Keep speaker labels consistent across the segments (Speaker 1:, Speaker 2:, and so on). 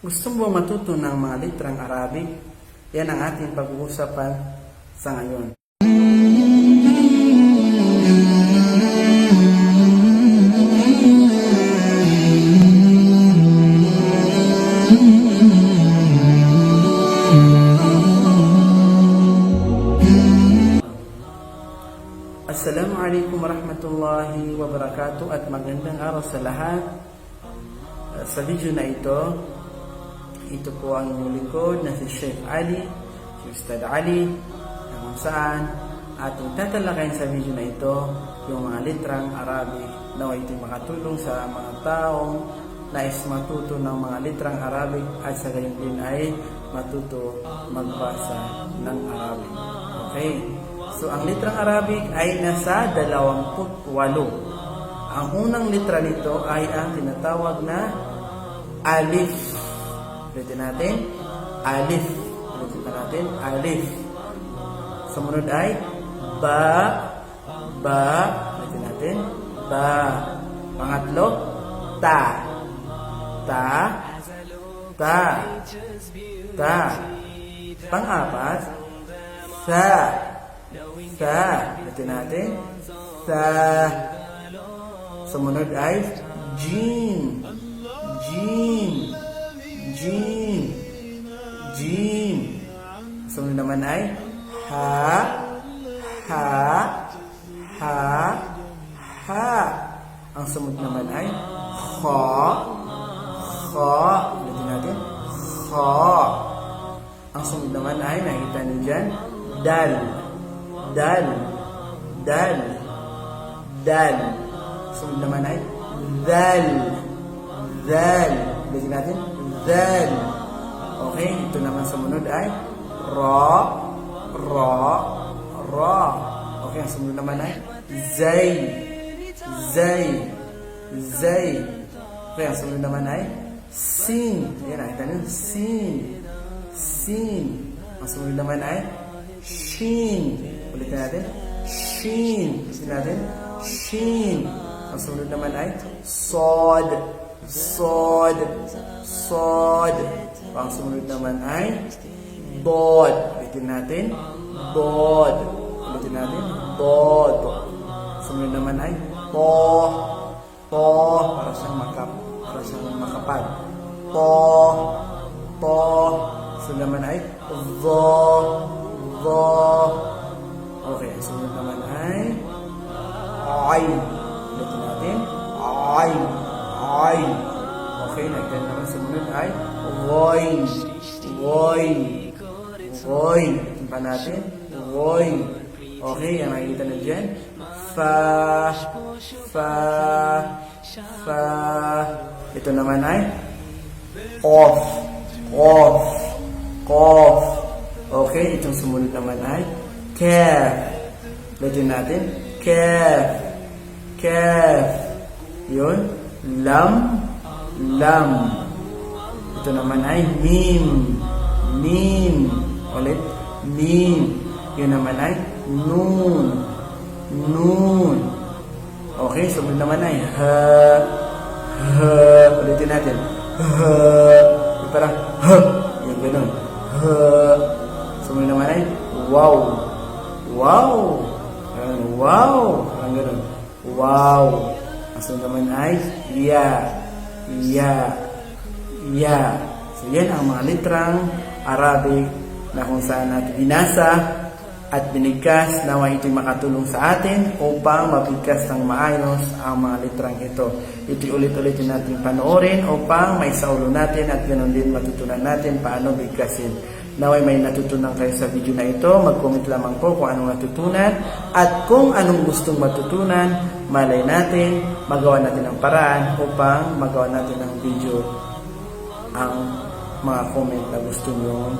Speaker 1: Gusto mo matuto ng mga litrang Arabic? Yan ang ating pag-uusapan sa ngayon. Assalamualaikum warahmatullahi wabarakatuh at magandang araw sa lahat. Sa video na ito po ang inyong lingkod na si Sheikh Ali, si Ustad Ali, na kung saan ating tatalakayin sa video na ito yung mga litrang Arabic na ito makatulong sa mga taong nais matuto ng mga litrang Arabic at sa gayon din ay matuto magbasa ng Arabic. Okay? So, ang litrang Arabic ay nasa 28. Ang unang litra nito ay ang tinatawag na alif. Ulitin natin, alif. Ulitin natin, alif. Sumunod ay ba. Ulitin natin, ba. Pangatlo, ta. Pang-apat, sa. Ulitin natin, sa. Sumunod ay jim. Sumunod naman ay ha. Ang sumunod naman ay kha. Ulitin natin, kha. Ang sumunod naman ay, nakita niyo dyan, dal. Sumunod naman ay dal. Ulitin natin, dal. Okay, ito naman sumunod ay ra. Okay, ang sumunod naman ay zay. Okay, ang sumunod naman ay sin. Ayan, nakita niyo, sin. Ang sumunod naman ay shin. Ulitin natin, shin. Ang sumunod naman ay sod. Ang sumunod naman ay bod. Ulitin natin, bod. Sumunod naman ay to. Para siyang makapal. To. Sumunod naman ay vo. Okay, sumunod naman ay ay. Ulitin natin, ay. Okay, nagdan naman sumunod ay voy. Ito pa natin, voy. Okay, ang nakikita na dyan, fa. Ito naman ay off. Okay, itong sumunod naman ay kaf. Ulitin natin, kaf. Yun, lam. Ito naman ay mim. Ulit, mim. Yun naman ay nun. Okay, sumunod naman ay ha. Ulitin natin, ha. Parang ha. Yung ganun, ha. Sumunod naman ay wow. Parang ganun, wow. Ang sunod naman ay ya. So yan ang mga litrang Arabic na kung saan natin binasa at binigkas. Nawa ito'y makatulong sa atin upang mabigkas ng maayos ang mga litrang ito. Ito'y ulit-ulitin natin panoorin upang may saulo natin at ganoon din matutunan natin paano bigkasin. Naway may natutunan kayo sa video na ito, mag-comment lamang po kung anong natutunan at kung anong gustong matutunan, malay natin, magawa natin ang paraan upang magawa natin ang video ang mga comment na gusto nyo,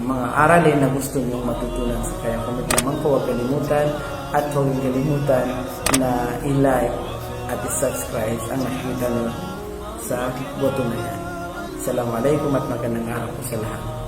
Speaker 1: mga aralin na gusto nyo matutunan. Kaya comment lamang po, huwag kalimutan at huwag kalimutan na i-like at i-subscribe ang nakikita nyo sa button na yan. Assalamualaikum at magandang araw po sa lahat.